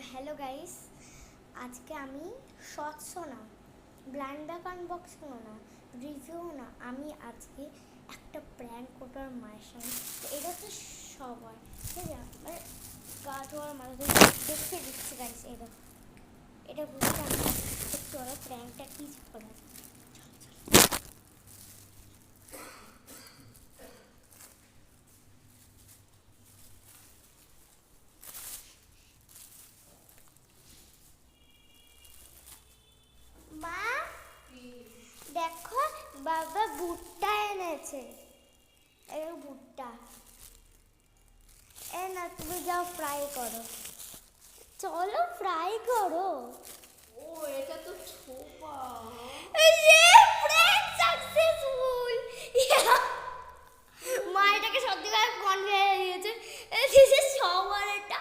Hello guys, আজকে আমি shorts না, ব্লাইন্ড ব্যাগ আনবক্সিং না, রিভিউ না, আমি আজকে একটা প্র্যাঙ্ক করবো আমার মায়ের সঙ্গে। তো এটা তো সবাই ঠিক আছে, মানে গা ধোয়ার মাথা দেখতে দিচ্ছে গাইস। এটা বুঝতে আমি একটু ওরা প্র্যাঙ্কটা কী করে। মা দেখো, বাবা ভুট্টা এনেছে। এই ভুট্টা এ না, তুমি যাও ফ্রাই করো। চলো ফ্রাই করো। ও এটা তো ছোপা। Prank successful. মা এটাকে সত্যি করে কনফিডেন্স দিয়েছে। দিস ইজ সবার এটা